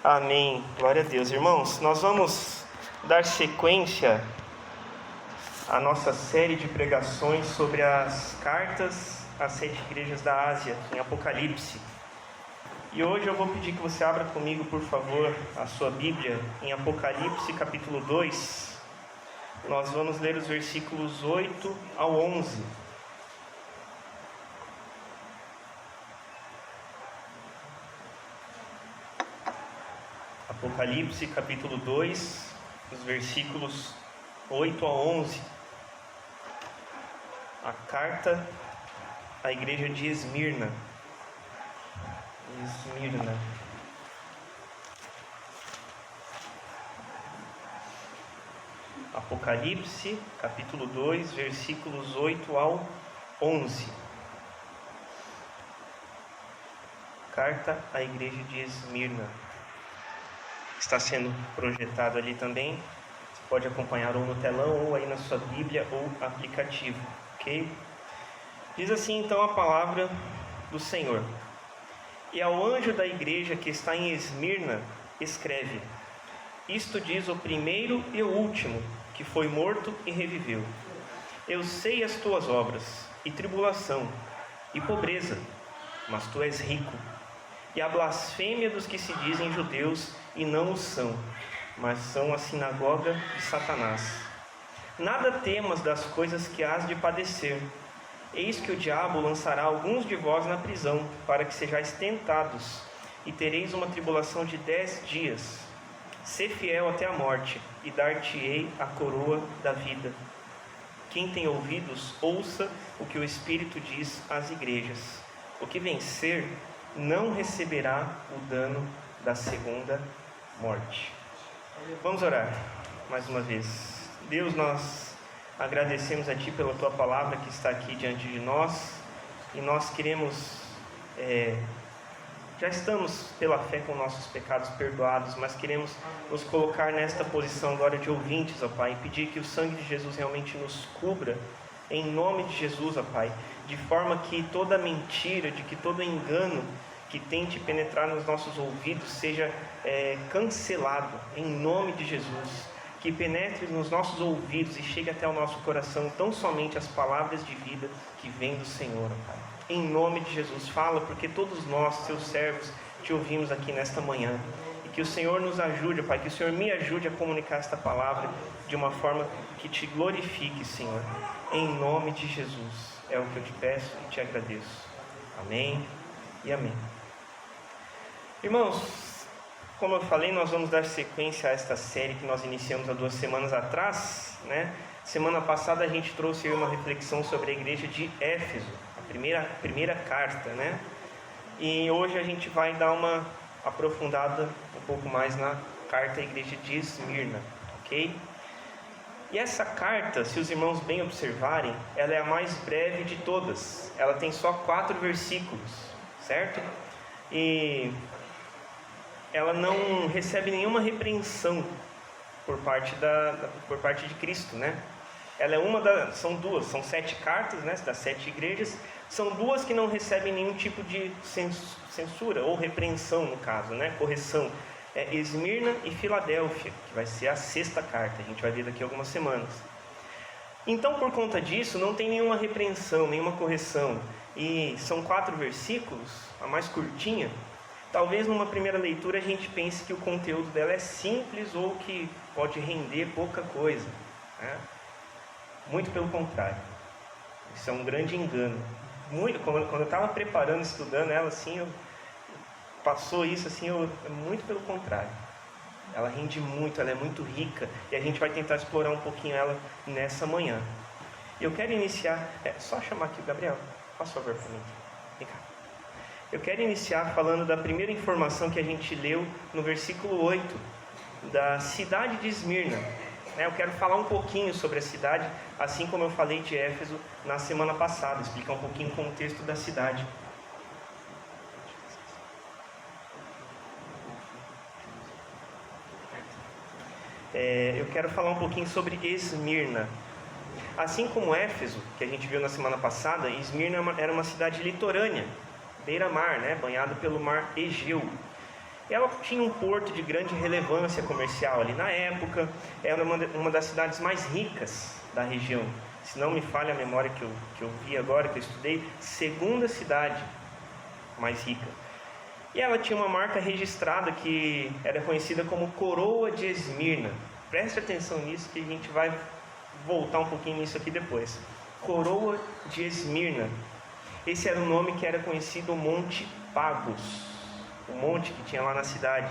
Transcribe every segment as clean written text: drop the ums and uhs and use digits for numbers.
Amém. Glória a Deus. Irmãos, nós vamos dar sequência à nossa série de pregações sobre as cartas às 7 igrejas da Ásia, em Apocalipse. E hoje eu vou pedir que você abra comigo, por favor, a sua Bíblia em Apocalipse capítulo 2. Nós vamos ler os versículos 8 ao 11. Apocalipse capítulo 2, os versículos 8 a 11. A carta à igreja de Esmirna. Apocalipse capítulo 2, versículos 8 ao 11. Carta à igreja de Esmirna. Está sendo projetado ali também. Você pode acompanhar ou no telão, ou aí na sua Bíblia, ou aplicativo, ok? Diz assim então a palavra do Senhor: E ao anjo da igreja que está em Esmirna, escreve: Isto diz o primeiro e o último, que foi morto e reviveu. Eu sei as tuas obras, e tribulação, e pobreza, mas tu és rico. E a blasfêmia dos que se dizem judeus e não o são, mas são a sinagoga de Satanás. Nada temas das coisas que hás de padecer. Eis que o diabo lançará alguns de vós na prisão, para que sejais tentados, e tereis uma tribulação de 10 dias. Sê fiel até a morte, e dar-te-ei a coroa da vida. Quem tem ouvidos, ouça o que o Espírito diz às igrejas. O que vencer não receberá o dano da segunda morte. Vamos orar mais uma vez. Deus, nós agradecemos a Ti pela Tua palavra que está aqui diante de nós, e nós queremos, já estamos pela fé com nossos pecados perdoados, mas queremos nos colocar nesta posição agora de ouvintes, ó Pai, e pedir que o sangue de Jesus realmente nos cubra, em nome de Jesus, ó Pai, de forma que toda mentira, de que todo engano que tente penetrar nos nossos ouvidos seja cancelado, em nome de Jesus. Que penetre nos nossos ouvidos e chegue até o nosso coração tão somente as palavras de vida que vêm do Senhor, Pai. Em nome de Jesus, fala, porque todos nós, Seus servos, Te ouvimos aqui nesta manhã. E que o Senhor nos ajude, Pai, que o Senhor me ajude a comunicar esta palavra de uma forma que Te glorifique, Senhor. Em nome de Jesus, é o que eu Te peço e Te agradeço. Amém e amém. Irmãos, como eu falei, nós vamos dar sequência a esta série que nós iniciamos há 2 semanas atrás, né? Semana passada a gente trouxe uma reflexão sobre a igreja de Éfeso, a primeira carta, né? E hoje a gente vai dar uma aprofundada um pouco mais na carta à igreja de Esmirna, ok? E essa carta, se os irmãos bem observarem, ela é a mais breve de todas. Ela tem só 4 versículos, certo? E ela não recebe nenhuma repreensão por parte de Cristo, né? Ela é são 7 cartas, né, das 7 igrejas. São 2 que não recebem nenhum tipo de censura ou repreensão, no caso, né, correção. É Esmirna e Filadélfia, que vai ser a 6ª carta. A gente vai ver daqui a algumas semanas. Então, por conta disso, não tem nenhuma repreensão, nenhuma correção. E são 4 versículos, a mais curtinha. Talvez numa primeira leitura a gente pense que o conteúdo dela é simples ou que pode render pouca coisa, né? Muito pelo contrário. Isso é um grande engano. Quando eu estava preparando, estudando ela, assim, passou isso, assim, muito pelo contrário. Ela rende muito, ela é muito rica, e a gente vai tentar explorar um pouquinho ela nessa manhã. Eu quero iniciar, só chamar aqui o Gabriel, faz favor para mim. Vem cá. Eu quero iniciar falando da primeira informação que a gente leu no versículo 8, da cidade de Esmirna. Eu quero falar um pouquinho sobre a cidade, assim como eu falei de Éfeso na semana passada, explicar um pouquinho o contexto da cidade. Eu quero falar um pouquinho sobre Esmirna. Assim como Éfeso, que a gente viu na semana passada, Esmirna era uma cidade litorânea, beira-mar, banhado pelo mar Egeu. Ela tinha um porto de grande relevância comercial ali na época, era uma das cidades mais ricas da região. Se não me falha a memória que eu vi agora, que eu estudei, segunda cidade mais rica. E ela tinha uma marca registrada que era conhecida como Coroa de Esmirna. Preste atenção nisso que a gente vai voltar um pouquinho nisso aqui depois. Coroa de Esmirna. Esse era o nome que era conhecido o Monte Pagos, o monte que tinha lá na cidade.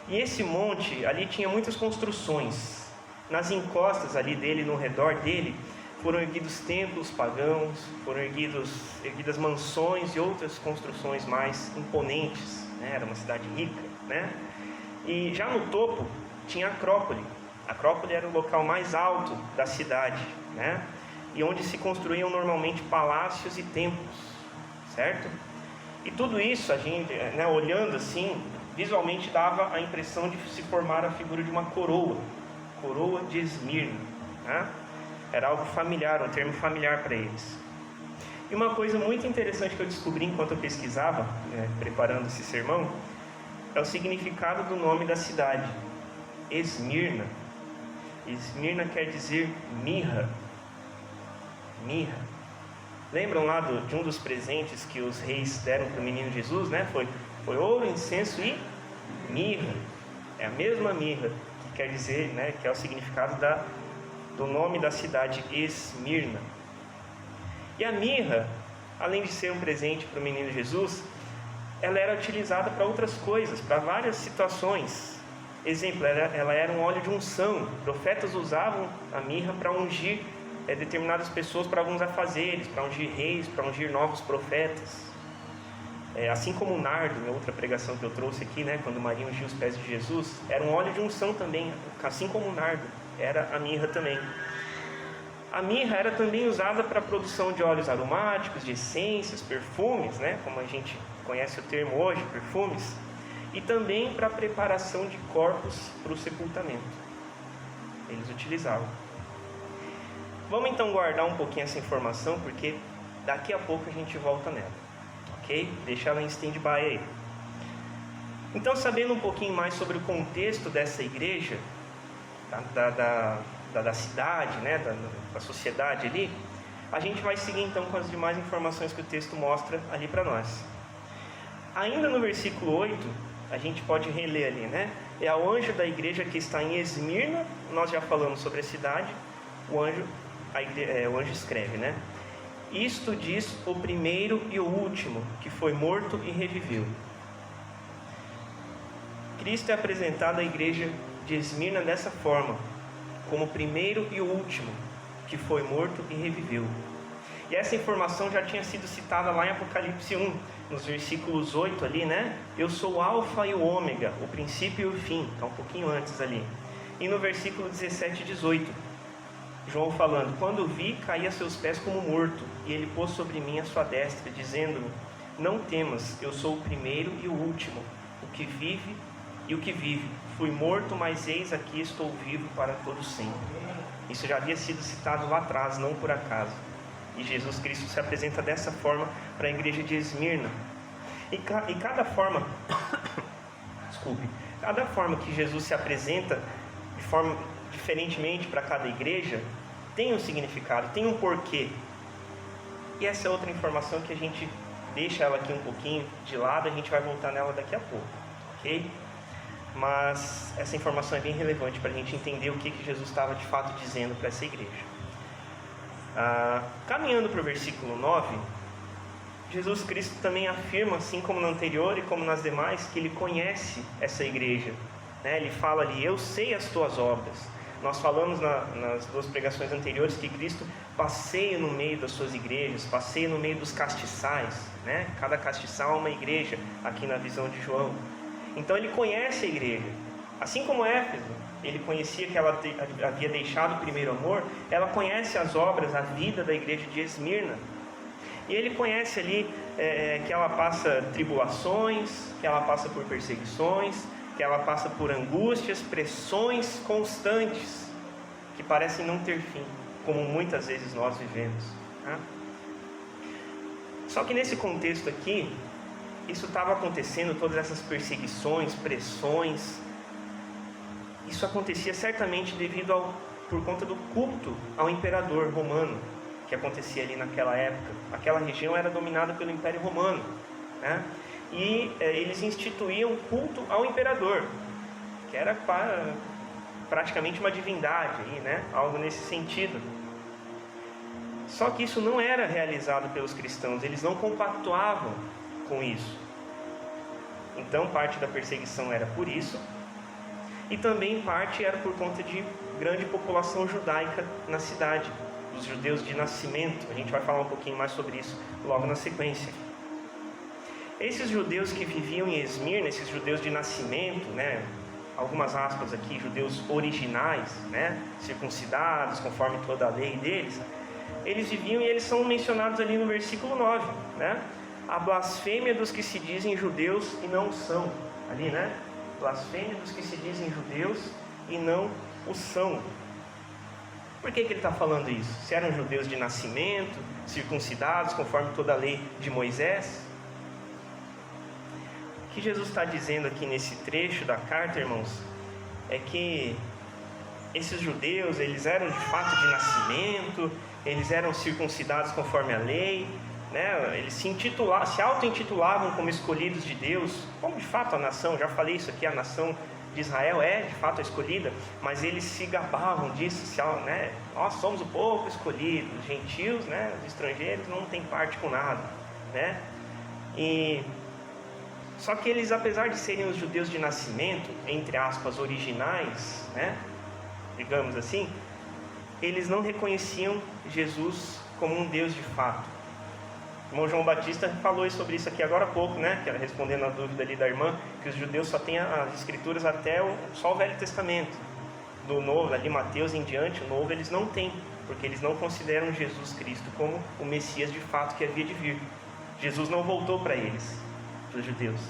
E esse monte, ali tinha muitas construções. Nas encostas ali dele, no redor dele, foram erguidos templos pagãos, foram erguidas mansões e outras construções mais imponentes, né? Era uma cidade rica, né? E já no topo tinha a Acrópole. A Acrópole era o local mais alto da cidade, né? E onde se construíam normalmente palácios e templos, certo? E tudo isso, a gente, né, olhando assim, visualmente dava a impressão de se formar a figura de uma coroa de Esmirna, né? Era algo familiar, um termo familiar para eles. E uma coisa muito interessante que eu descobri enquanto eu pesquisava, preparando esse sermão, é o significado do nome da cidade, Esmirna. Esmirna quer dizer mirra. Mirra. Lembram lá de um dos presentes que os reis deram para o menino Jesus, né? Foi ouro, incenso e mirra. É a mesma mirra, que quer dizer, né, que é o significado do nome da cidade, Esmirna. E a mirra, além de ser um presente para o menino Jesus, ela era utilizada para outras coisas, para várias situações. Exemplo, ela era um óleo de unção. Profetas usavam a mirra para ungir determinadas pessoas para alguns afazeres, para ungir reis, para ungir novos profetas. Assim como o nardo, na outra pregação que eu trouxe aqui, né, quando Maria ungiu os pés de Jesus, era um óleo de unção também, assim como o nardo, era a mirra também. A mirra era também usada para a produção de óleos aromáticos, de essências, perfumes, né, como a gente conhece o termo hoje, perfumes, e também para a preparação de corpos para o sepultamento. Eles utilizavam. Vamos então guardar um pouquinho essa informação, porque daqui a pouco a gente volta nela, ok? Deixa ela em stand-by aí. Então, sabendo um pouquinho mais sobre o contexto dessa igreja, da cidade, né, da sociedade ali, a gente vai seguir então com as demais informações que o texto mostra ali para nós. Ainda no versículo 8, a gente pode reler ali, né? É ao anjo da igreja que está em Esmirna. Nós já falamos sobre a cidade. O anjo escreve, né? Isto diz o primeiro e o último, que foi morto e reviveu. Cristo é apresentado à igreja de Esmirna dessa forma, como o primeiro e o último, que foi morto e reviveu. E essa informação já tinha sido citada lá em Apocalipse 1, nos versículos 8 ali, né? Eu sou o Alfa e o Ômega, o princípio e o fim, está um pouquinho antes ali. E no versículo 17 e 18, João falando: quando vi, caí a seus pés como morto, e ele pôs sobre mim a sua destra, dizendo-me: não temas, eu sou o primeiro e o último, o que vive e o que vive. Fui morto, mas eis aqui estou vivo para todo sempre. Isso já havia sido citado lá atrás, não por acaso. E Jesus Cristo se apresenta dessa forma para a igreja de Esmirna. E cada forma cada forma que Jesus se apresenta de forma diferentemente para cada igreja tem um significado, tem um porquê. E essa é outra informação que a gente deixa ela aqui um pouquinho de lado, a gente vai voltar nela daqui a pouco, ok? Mas essa informação é bem relevante para a gente entender o que Jesus estava de fato dizendo para essa igreja. Caminhando para o versículo 9, Jesus Cristo também afirma, assim como no anterior e como nas demais, que Ele conhece essa igreja, né? Ele fala ali: eu sei as tuas obras. Nós falamos nas duas pregações anteriores que Cristo passeia no meio das suas igrejas, passeia no meio dos castiçais, né? Cada castiçal é uma igreja, aqui na visão de João. Então Ele conhece a igreja, assim como Éfeso, Ele conhecia que ela havia deixado o primeiro amor. Ela conhece as obras, a vida da igreja de Esmirna. E Ele conhece ali que ela passa tribulações, que ela passa por perseguições, que ela passa por angústias, pressões constantes, que parecem não ter fim, como muitas vezes nós vivemos, né? Só que nesse contexto aqui, isso estava acontecendo, todas essas perseguições, pressões, isso acontecia certamente por conta do culto ao imperador romano, que acontecia ali naquela época. Aquela região era dominada pelo Império Romano, né? E eles instituíam culto ao imperador, que era praticamente uma divindade, né? Algo nesse sentido. Só que isso não era realizado pelos cristãos, eles não compactuavam com isso. Então parte da perseguição era por isso, e também parte era por conta de grande população judaica na cidade, dos judeus de nascimento. A gente vai falar um pouquinho mais sobre isso logo na sequência. Esses judeus que viviam em Esmirna, esses judeus de nascimento, né, algumas aspas aqui, judeus originais, né, circuncidados conforme toda a lei deles, eles viviam, e eles são mencionados ali no versículo 9, né? A blasfêmia dos que se dizem judeus e não são. Ali, né? Blasfêmia dos que se dizem judeus e não o são. Por que ele está falando isso? Se eram judeus de nascimento, circuncidados conforme toda a lei de Moisés? O que Jesus está dizendo aqui nesse trecho da carta, irmãos, é que esses judeus, eles eram de fato de nascimento, eles eram circuncidados conforme a lei, né? Eles se auto-intitulavam como escolhidos de Deus, como de fato a nação, já falei isso aqui, a nação de Israel é de fato a escolhida, mas eles se gabavam disso, né? Nós somos o povo escolhido, os gentios, né? Os estrangeiros não têm parte com nada, né? Só que eles, apesar de serem os judeus de nascimento, entre aspas, originais, né? Digamos assim, eles não reconheciam Jesus como um Deus de fato. O irmão João Batista falou sobre isso aqui agora há pouco, né? Que era respondendo a dúvida ali da irmã, que os judeus só têm as escrituras até só o Velho Testamento. Do Novo, ali Mateus em diante, o Novo eles não têm, porque eles não consideram Jesus Cristo como o Messias de fato que havia de vir. Jesus não voltou para eles, para os judeus.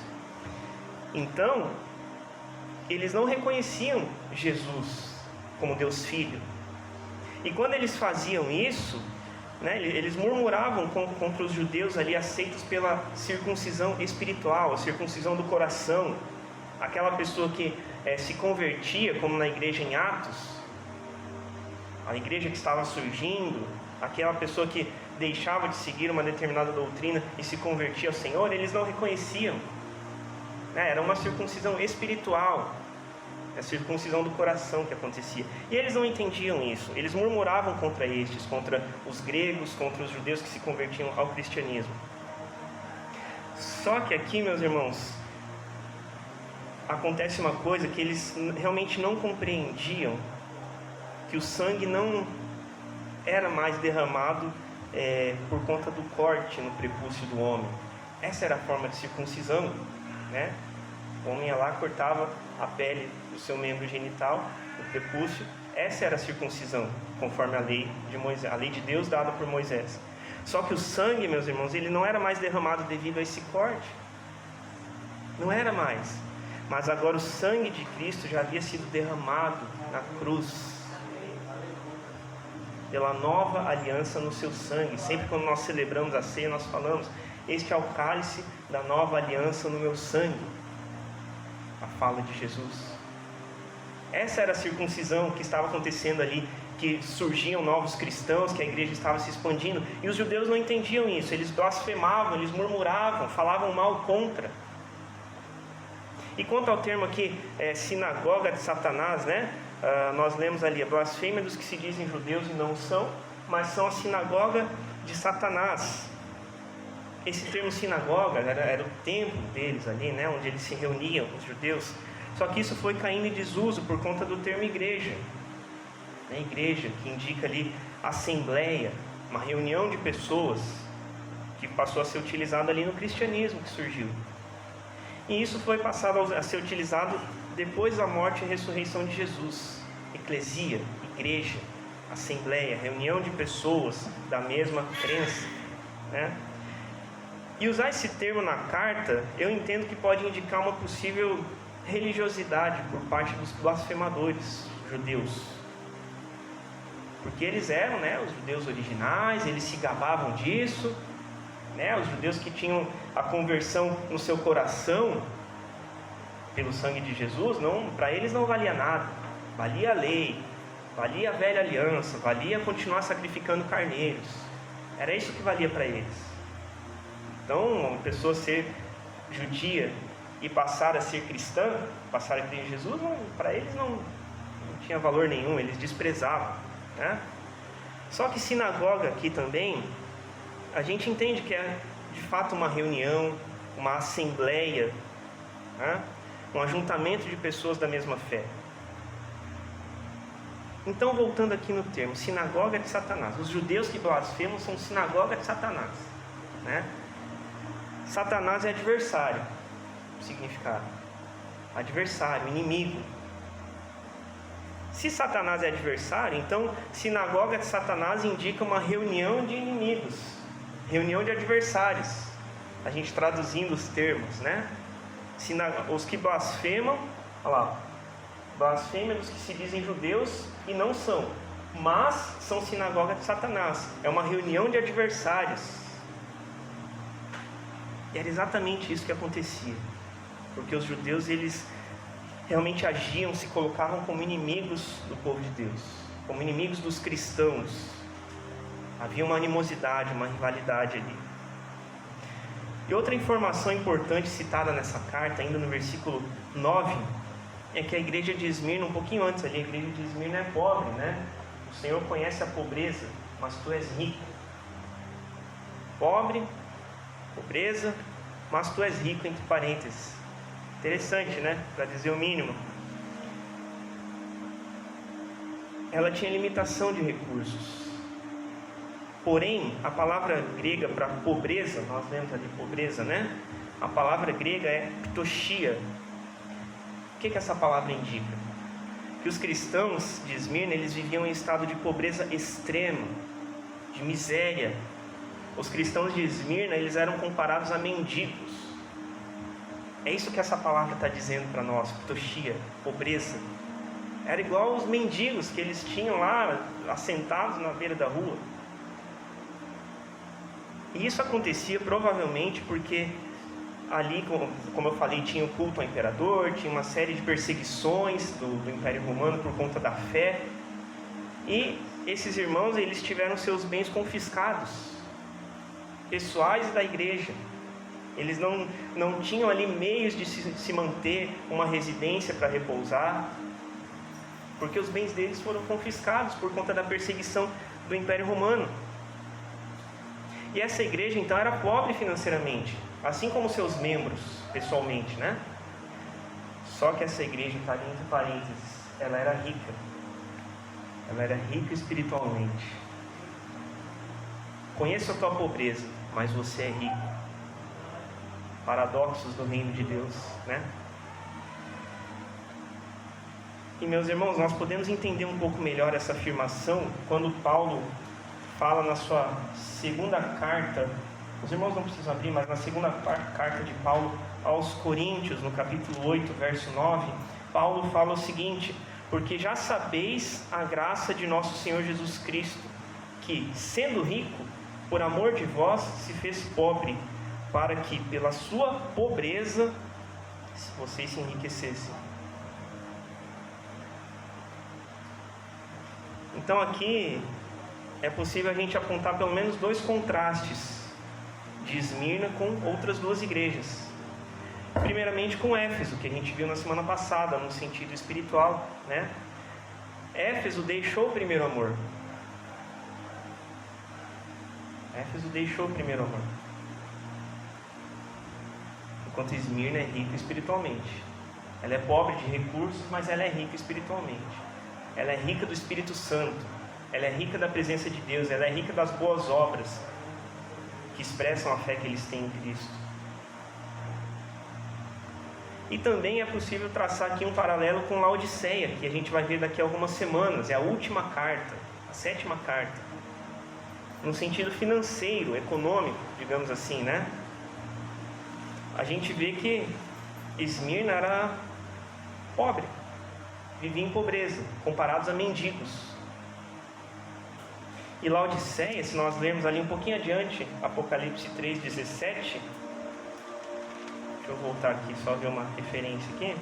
Então, eles não reconheciam Jesus como Deus Filho. E quando eles faziam isso, né, eles murmuravam contra os judeus ali aceitos pela circuncisão espiritual, a circuncisão do coração. Aquela pessoa que se convertia, como na igreja em Atos, a igreja que estava surgindo, aquela pessoa que deixava de seguir uma determinada doutrina e se convertia ao Senhor, eles não reconheciam, né? Era uma circuncisão espiritual, a circuncisão do coração que acontecia. E eles não entendiam isso. Eles murmuravam contra estes, contra os gregos, contra os judeus que se convertiam ao cristianismo. Só que aqui, meus irmãos, acontece uma coisa que eles realmente não compreendiam, que o sangue não era mais derramado por conta do corte no prepúcio do homem. Essa era a forma de circuncisão, né? O homem ia lá, cortava a pele do seu membro genital, o prepúcio. Essa era a circuncisão, conforme a lei de Moisés, a lei de Deus dada por Moisés. Só que o sangue, meus irmãos, ele não era mais derramado devido a esse corte. Não era mais. Mas agora o sangue de Cristo já havia sido derramado na cruz, pela nova aliança no seu sangue. Sempre quando nós celebramos a ceia, nós falamos: este é o cálice da nova aliança no meu sangue. A fala de Jesus. Essa era a circuncisão que estava acontecendo ali, que surgiam novos cristãos, que a igreja estava se expandindo, e os judeus não entendiam isso. Eles blasfemavam, eles murmuravam, falavam mal contra. E quanto ao termo aqui, sinagoga de Satanás, né? Nós lemos ali a blasfêmia dos que se dizem judeus e não são, mas são a sinagoga de Satanás. Esse termo sinagoga era o templo deles ali, né? Onde eles se reuniam, os judeus. Só que isso foi caindo em desuso por conta do termo igreja, né? Igreja, que indica ali assembleia, uma reunião de pessoas, que passou a ser utilizado ali no cristianismo que surgiu. E isso foi passado a ser utilizado depois da morte e ressurreição de Jesus. Eclesia, igreja, assembleia, reunião de pessoas da mesma crença, né? E usar esse termo na carta, eu entendo que pode indicar uma possível religiosidade por parte dos blasfemadores judeus. Porque eles eram, né, os judeus originais, eles se gabavam disso, né? Os judeus que tinham a conversão no seu coração pelo sangue de Jesus, para eles não valia nada. Valia a lei, valia a velha aliança, valia continuar sacrificando carneiros. Era isso que valia para eles. Então, uma pessoa ser judia e passar a ser cristã, passar a crer em Jesus, para eles não tinha valor nenhum, eles desprezavam, né? Só que sinagoga aqui também, a gente entende que é de fato uma reunião, uma assembleia, né? Um ajuntamento de pessoas da mesma fé. Então, voltando aqui no termo, sinagoga de Satanás. Os judeus que blasfemam são sinagoga de Satanás, né? Satanás é adversário, significado. Adversário, inimigo. Se Satanás é adversário, então sinagoga de Satanás indica uma reunião de inimigos, reunião de adversários. A gente traduzindo os termos, né? Os que blasfemam, olha lá, blasfêmia dos que se dizem judeus e não são, mas são sinagoga de Satanás. É uma reunião de adversários. E era exatamente isso que acontecia, porque os judeus, eles realmente agiam, se colocavam como inimigos do povo de Deus, como inimigos dos cristãos. Havia uma animosidade, uma rivalidade ali. E outra informação importante citada nessa carta, ainda no versículo 9, é que a igreja de Esmirna, um pouquinho antes ali, a igreja de Esmirna é pobre, né? O Senhor conhece a pobreza, mas tu és rico. Pobre, pobreza, mas tu és rico, entre parênteses. Interessante, né? Para dizer o mínimo. Ela tinha limitação de recursos. Porém, a palavra grega para pobreza, nós vemos ali pobreza, né? A palavra grega é ptochia. O que essa palavra indica? Que os cristãos de Esmirna, eles viviam em estado de pobreza extrema, de miséria. Os cristãos de Esmirna, eles eram comparados a mendigos. É isso que essa palavra está dizendo para nós, ptochia, pobreza. Era igual aos mendigos que eles tinham lá, assentados na beira da rua. E isso acontecia provavelmente porque ali, como eu falei, tinha o culto ao imperador, tinha uma série de perseguições do Império Romano por conta da fé. E esses irmãos, eles tiveram seus bens confiscados, pessoais e da igreja. Eles não tinham ali meios de se manter uma residência para repousar, porque os bens deles foram confiscados por conta da perseguição do Império Romano. E essa igreja então era pobre financeiramente, assim como seus membros pessoalmente, né? Só que essa igreja, está ali entre parênteses, ela era rica. Ela era rica espiritualmente. Conheço a tua pobreza, mas você é rico. Paradoxos do reino de Deus, né? E meus irmãos, nós podemos entender um pouco melhor essa afirmação quando Paulo fala na sua segunda carta. Os irmãos não precisam abrir, mas na segunda carta de Paulo aos Coríntios, no capítulo 8, verso 9, Paulo fala o seguinte: porque já sabeis a graça de nosso Senhor Jesus Cristo, que, sendo rico, por amor de vós se fez pobre, para que pela sua pobreza vocês se enriquecessem. Então aqui é possível a gente apontar pelo menos dois contrastes de Esmirna com outras duas igrejas. Primeiramente com Éfeso, que a gente viu na semana passada, no sentido espiritual, né? Éfeso deixou o primeiro amor. Éfeso deixou o primeiro amor. Enquanto Esmirna é rica espiritualmente. Ela é pobre de recursos, mas ela é rica espiritualmente. Ela é rica do Espírito Santo. Ela é rica da presença de Deus. Ela é rica das boas obras que expressam a fé que eles têm em Cristo. E também é possível traçar aqui um paralelo com Laodiceia, que a gente vai ver daqui a algumas semanas. É a última carta, a 7ª carta. No sentido financeiro, econômico, digamos assim, né? A gente vê que Esmirna era pobre, vivia em pobreza, comparados a mendigos. E Laodiceia, se nós lermos ali um pouquinho adiante, Apocalipse 3,17, deixa eu voltar aqui, só ver uma referência aqui.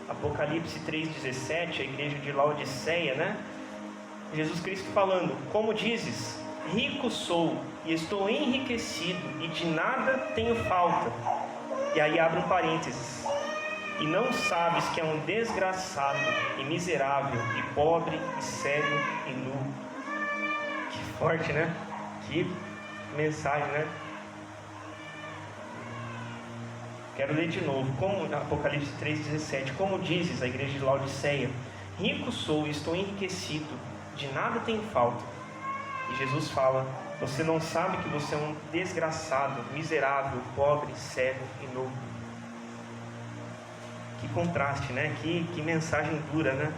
Apocalipse 3,17, a igreja de Laodiceia, né? Jesus Cristo falando: como dizes, rico sou e estou enriquecido e de nada tenho falta. E aí abre um parênteses: e não sabes que é um desgraçado e miserável e pobre e cego e nu. Que forte, né? Que mensagem, né? Quero ler de novo, como Apocalipse 3,17. Como dizes, a igreja de Laodiceia, rico sou e estou enriquecido, de nada tenho falta. E Jesus fala: você não sabe que você é um desgraçado, miserável, pobre, cego e nu. Que contraste, né? Que mensagem dura, né?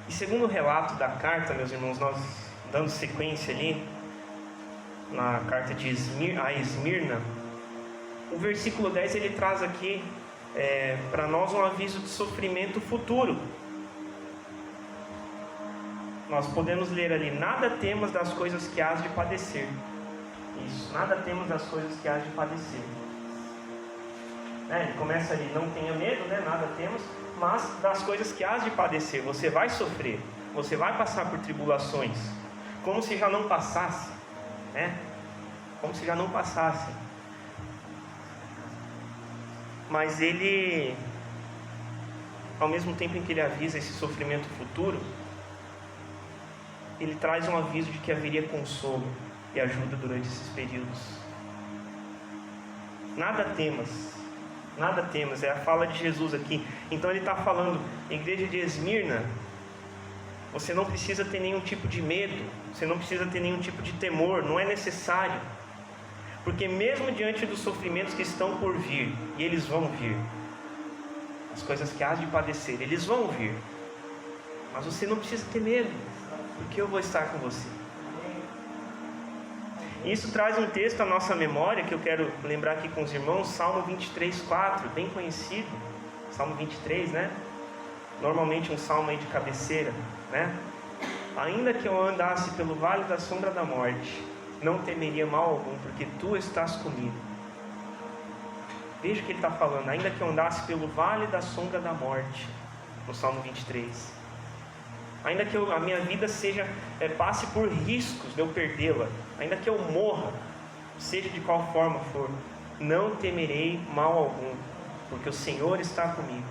E segundo o relato da carta, meus irmãos, nós dando sequência ali na carta de Esmirna, o versículo 10 ele traz aqui para nós um aviso de sofrimento futuro. Nós podemos ler ali: nada temas das coisas que hás de padecer. Isso, nada temos das coisas que hás de padecer. Ele começa ali: não tenha medo, né? Nada temos, mas das coisas que hás de padecer. Você vai sofrer, você vai passar por tribulações, como se já não passasse, né? Como se já não passasse. Mas ele, ao mesmo tempo em que ele avisa esse sofrimento futuro, ele traz um aviso de que haveria consolo e ajuda durante esses períodos. Nada temas, é a fala de Jesus aqui. Então ele está falando: igreja de Esmirna, você não precisa ter nenhum tipo de medo, você não precisa ter nenhum tipo de temor, não é necessário, porque mesmo diante dos sofrimentos que estão por vir, e eles vão vir, as coisas que hás de padecer, eles vão vir, mas você não precisa ter medo, porque eu vou estar com você. Isso traz um texto à nossa memória que eu quero lembrar aqui com os irmãos, Salmo 23:4, bem conhecido. Salmo 23, né? Normalmente um salmo aí de cabeceira, né? Ainda que eu andasse pelo vale da sombra da morte, não temeria mal algum, porque tu estás comigo. Veja o que ele está falando: ainda que eu andasse pelo vale da sombra da morte, no Salmo 23. Ainda que a minha vida passe por riscos de eu perdê-la, ainda que eu morra, seja de qual forma for, não temerei mal algum, porque o Senhor está comigo.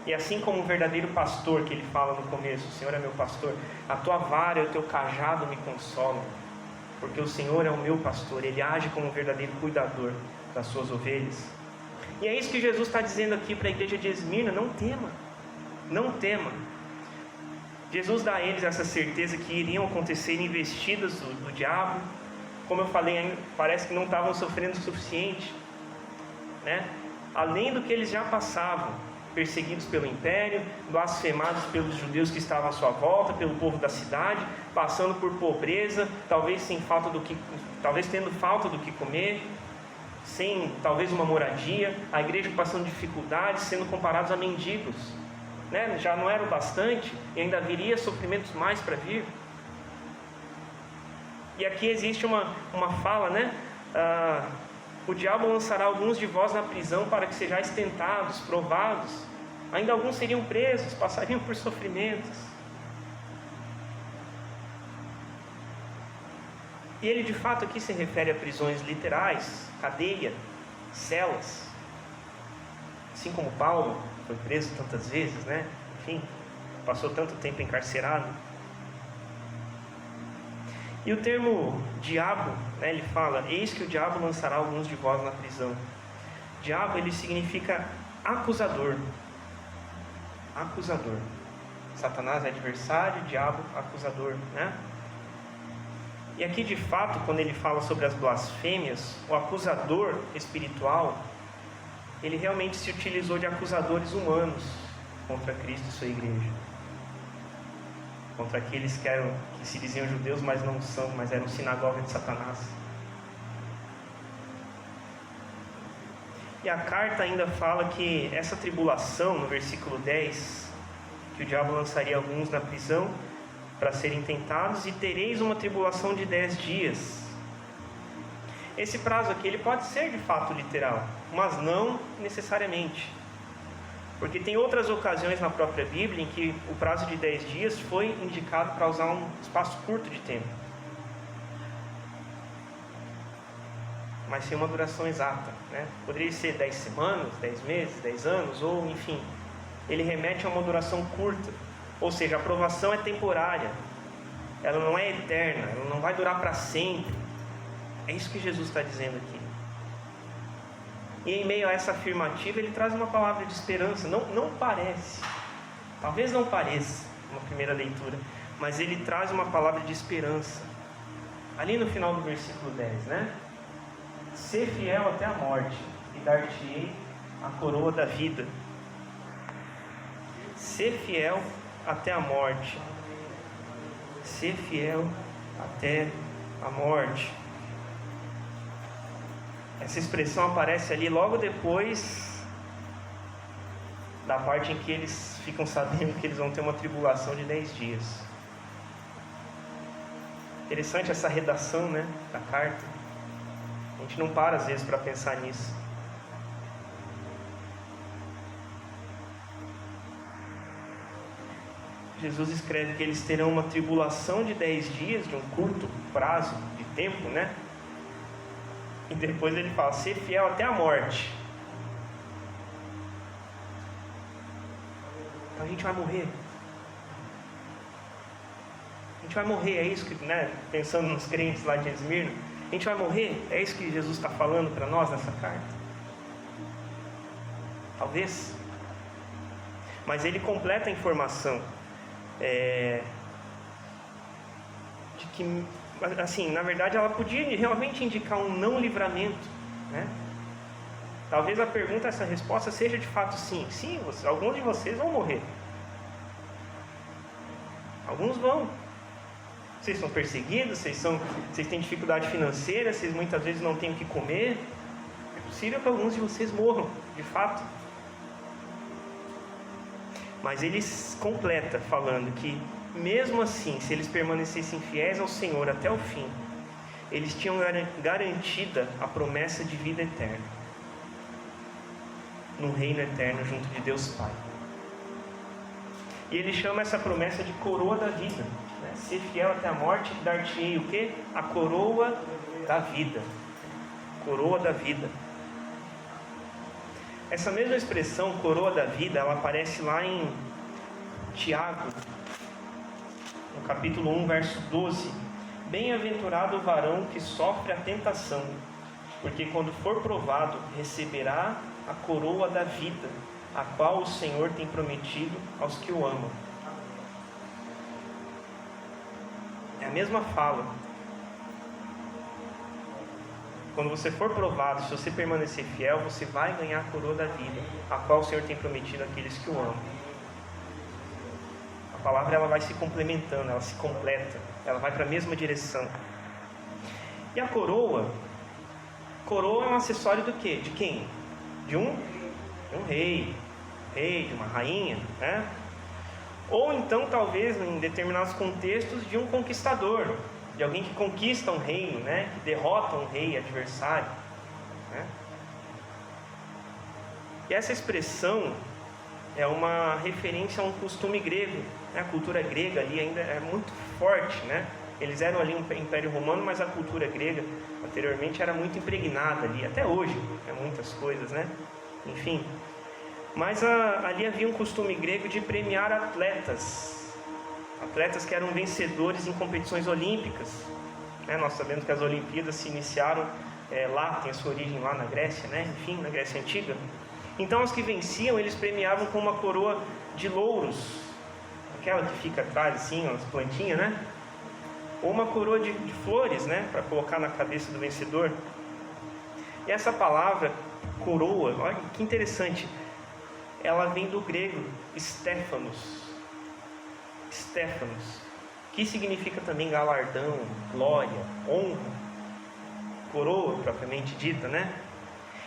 E assim como um verdadeiro pastor, que ele fala no começo: o Senhor é meu pastor, a tua vara e o teu cajado me consolam, porque o Senhor é o meu pastor, Ele age como um verdadeiro cuidador das suas ovelhas. E é isso que Jesus está dizendo aqui para a igreja de Esmirna: não tema, não tema. Jesus dá a eles essa certeza que iriam acontecer investidas do diabo. Como eu falei, parece que não estavam sofrendo o suficiente, né? Além do que eles já passavam, perseguidos pelo império, blasfemados pelos judeus que estavam à sua volta, pelo povo da cidade, passando por pobreza, talvez tendo falta do que comer, sem talvez uma moradia, a igreja passando dificuldades, sendo comparados a mendigos, né? Já não era o bastante e ainda viria sofrimentos mais para vir. E aqui existe uma fala, né? O diabo lançará alguns de vós na prisão para que sejais tentados, provados. Ainda alguns seriam presos, passariam por sofrimentos. E ele de fato aqui se refere a prisões literais, cadeia, celas. Assim como Paulo foi preso tantas vezes, né? Enfim, passou tanto tempo encarcerado. E o termo diabo, né, ele fala: eis que o diabo lançará alguns de vós na prisão. Diabo, ele significa acusador. Acusador. Satanás é adversário, diabo acusador, né? E aqui de fato, quando ele fala sobre as blasfêmias, o acusador espiritual, ele realmente se utilizou de acusadores humanos contra Cristo e sua igreja, contra aqueles que se diziam judeus, mas não são, mas eram sinagoga de Satanás. E a carta ainda fala que essa tribulação, no versículo 10, que o diabo lançaria alguns na prisão para serem tentados, e tereis uma tribulação de 10 dias. Esse prazo aqui, ele pode ser de fato literal, mas não necessariamente. Porque tem outras ocasiões na própria Bíblia em que o prazo de 10 dias foi indicado para usar um espaço curto de tempo, mas sem uma duração exata, né? Poderia ser 10 semanas, 10 meses, 10 anos, ou enfim, ele remete a uma duração curta. Ou seja, a provação é temporária, ela não é eterna, ela não vai durar para sempre. É isso que Jesus está dizendo aqui. E em meio a essa afirmativa, ele traz uma palavra de esperança. Não parece, talvez não pareça uma primeira leitura, mas ele traz uma palavra de esperança. Ali no final do versículo 10, né? Ser fiel até a morte, e dar-te-ei a coroa da vida. Ser fiel até a morte. Ser fiel até a morte. Essa expressão aparece ali logo depois da parte em que eles ficam sabendo que eles vão ter uma tribulação de 10 dias. Interessante essa redação, né, da carta. A gente não para às vezes para pensar nisso. Jesus escreve que eles terão uma tribulação de 10 dias, de um curto prazo de tempo, né? E depois ele fala, ser fiel até a morte. A gente vai morrer. A gente vai morrer, é isso que, né? Pensando nos crentes lá de Esmirna, a gente vai morrer, é isso que Jesus está falando para nós nessa carta? Talvez. Mas ele completa a informação de que, assim, na verdade ela podia realmente indicar um não livramento, né? Talvez a pergunta, essa resposta seja de fato sim. Sim, alguns de vocês vão morrer. Alguns vão. Vocês são perseguidos, vocês têm dificuldade financeira, vocês muitas vezes não têm o que comer. É possível que alguns de vocês morram, de fato. Mas ele completa falando que, mesmo assim, se eles permanecessem fiéis ao Senhor até o fim, eles tinham garantida a promessa de vida eterna, no reino eterno junto de Deus Pai. E ele chama essa promessa de coroa da vida, né? Ser fiel até a morte, dar-te-ei o quê? A coroa da vida. Coroa da vida. Essa mesma expressão, coroa da vida, ela aparece lá em Tiago, no capítulo 1, verso 12. Bem-aventurado o varão que sofre a tentação, porque quando for provado, receberá a coroa da vida, a qual o Senhor tem prometido aos que o amam. É a mesma fala. Quando você for provado, se você permanecer fiel, você vai ganhar a coroa da vida, a qual o Senhor tem prometido àqueles que o amam. A palavra ela vai se complementando, ela se completa, ela vai para a mesma direção. E a coroa é um acessório do quê? De quem? De um rei, de uma rainha, né? Ou então, talvez, em determinados contextos, de um conquistador, de alguém que conquista um reino, né? Que derrota um rei adversário, né? E essa expressão é uma referência a um costume grego, né? A cultura grega ali ainda é muito forte, né? Eles eram ali um império romano, mas a cultura grega anteriormente era muito impregnada ali, até hoje, muitas coisas, né? Enfim, mas ali havia um costume grego de premiar atletas que eram vencedores em competições olímpicas, né? Nós sabemos que as Olimpíadas se iniciaram lá, tem a sua origem lá na Grécia, né? Enfim, na Grécia Antiga. Então os que venciam, eles premiavam com uma coroa de louros, aquela que fica atrás assim, as plantinhas, né? Ou uma coroa de flores, né? Para colocar na cabeça do vencedor. E essa palavra coroa, olha que interessante, ela vem do grego Stéphanos, que significa também galardão, glória, honra, coroa propriamente dita, né?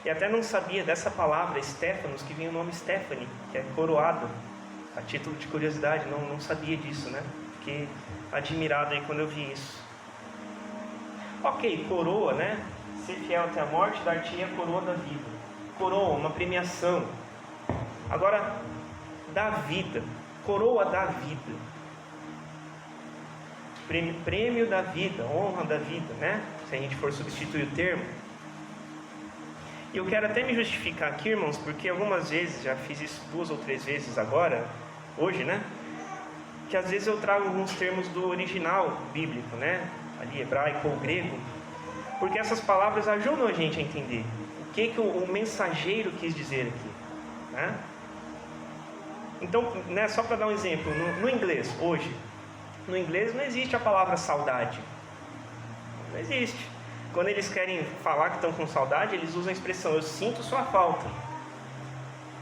E até não sabia dessa palavra Stéphanos que vinha o nome Stephanie, que é coroado, A título de curiosidade, não sabia disso, né? Fiquei admirado aí quando eu vi isso. Ok, coroa, né? Ser fiel até a morte, dar-te-ei a coroa da vida. Coroa, uma premiação. Agora, da vida, coroa da vida. Prêmio da vida, honra da vida, né? Se a gente for substituir o termo. E eu quero até me justificar aqui, irmãos, porque algumas vezes, já fiz isso 2 ou 3 vezes agora, hoje, né? Que às vezes eu trago alguns termos do original bíblico, né? Ali, hebraico ou grego, porque essas palavras ajudam a gente a entender o que o mensageiro quis dizer aqui, né? Então, né, só para dar um exemplo, no inglês, hoje, no inglês não existe a palavra saudade. Não existe. Quando eles querem falar que estão com saudade, eles usam a expressão, eu sinto sua falta.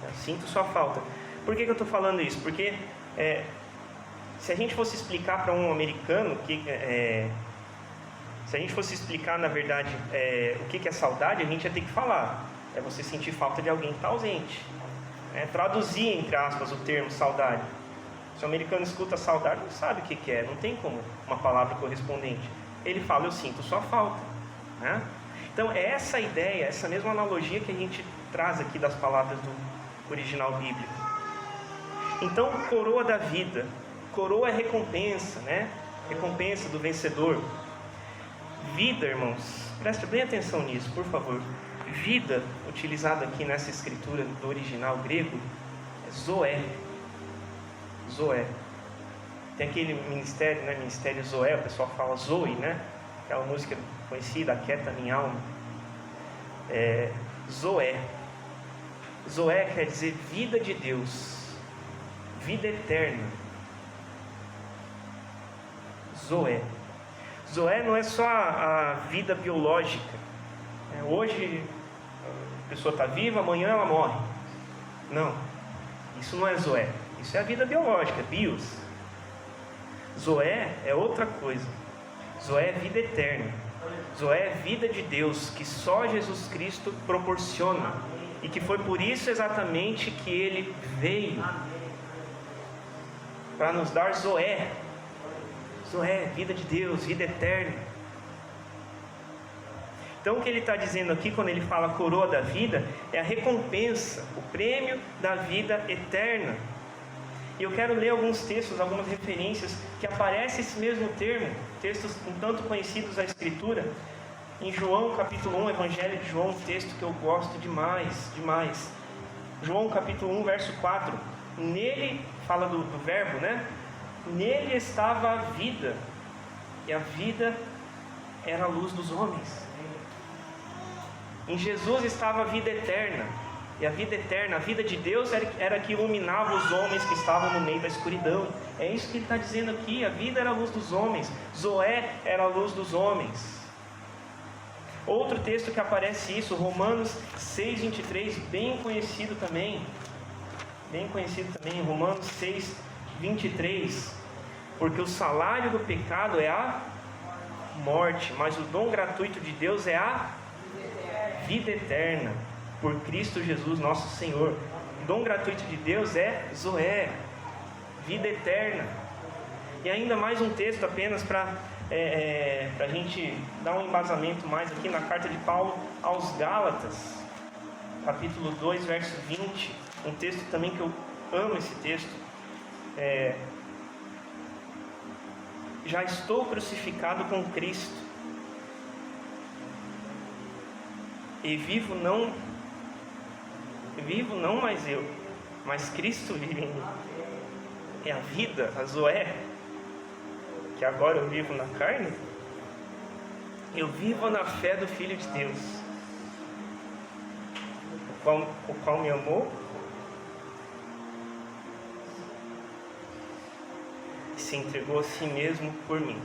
Eu sinto sua falta. Por que eu estou falando isso? Porque se a gente fosse explicar para um americano se a gente fosse explicar, na verdade, o que é saudade, a gente ia ter que falar. É você sentir falta de alguém que está ausente. Traduzir, entre aspas, o termo saudade. Se o americano escuta saudade, não sabe o que é. Não tem como uma palavra correspondente. Ele fala, eu sinto sua falta. Né? Então, é essa ideia, essa mesma analogia que a gente traz aqui das palavras do original bíblico. Então, coroa da vida. Coroa é recompensa, né? Recompensa do vencedor. Vida, irmãos, preste bem atenção nisso, por favor. Vida, utilizada aqui nessa escritura do original grego, é Zoé. Zoé. Tem aquele ministério, né? Ministério Zoé, o pessoal fala Zoe, né? Aquela música conhecida, Aquieta Minha Alma. Zoé. Zoé quer dizer vida de Deus, vida eterna. Zoé. Zoé não é só a vida biológica. Hoje a pessoa está viva, amanhã ela morre. Não, isso não é Zoé. Isso é a vida biológica, bios. Zoé é outra coisa. Zoé é vida eterna. Zoé é vida de Deus, que só Jesus Cristo proporciona. E que foi por isso exatamente que Ele veio. Para nos dar Zoé. Zoé, vida de Deus, vida eterna. Então o que ele está dizendo aqui, quando ele fala coroa da vida, é a recompensa, o prêmio da vida eterna. E eu quero ler alguns textos, algumas referências que aparece esse mesmo termo, textos um tanto conhecidos da Escritura. Em João capítulo 1, Evangelho de João, um texto que eu gosto demais, demais. João capítulo 1, verso 4. Nele, fala do verbo, né? Nele estava a vida, e a vida era a luz dos homens. Em Jesus estava a vida eterna, e a vida eterna, a vida de Deus era que iluminava os homens que estavam no meio da escuridão. É isso que ele está dizendo aqui, a vida era a luz dos homens, Zoé era a luz dos homens. Outro texto que aparece isso, Romanos 6,23, bem conhecido também, Romanos 6,23, porque o salário do pecado é a morte, mas o dom gratuito de Deus é a vida eterna, por Cristo Jesus nosso Senhor. O dom gratuito de Deus é Zoé, vida eterna. E ainda mais um texto apenas para a gente dar um embasamento mais aqui na carta de Paulo aos Gálatas, capítulo 2, verso 20, um texto também que eu amo esse texto. Já estou crucificado com Cristo, e vivo não mais eu, mas Cristo vive em mim. É a vida, a Zoé, que agora eu vivo na carne, eu vivo na fé do Filho de Deus, o qual me amou e se entregou a si mesmo por mim.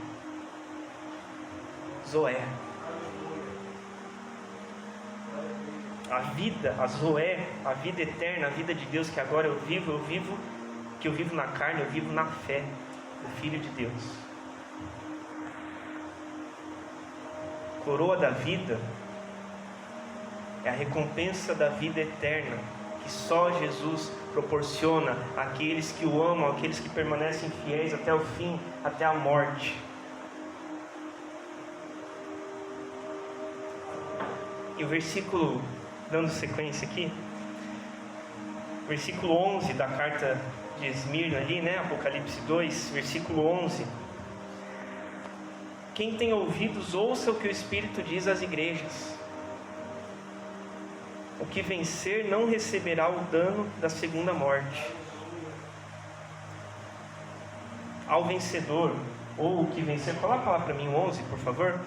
Zoé. A vida, a Zoé, a vida eterna, a vida de Deus que agora eu vivo na carne, eu vivo na fé do Filho de Deus. Coroa da vida é a recompensa da vida eterna que só Jesus proporciona àqueles que o amam, àqueles que permanecem fiéis até o fim, até a morte. E o versículo, dando sequência aqui, versículo 11 da carta de Esmirna ali, né? Apocalipse 2, versículo 11. Quem tem ouvidos, ouça o que o Espírito diz às igrejas. O que vencer não receberá o dano da segunda morte. Ao vencedor, ou o que vencer, coloca lá para mim o 11, por favor.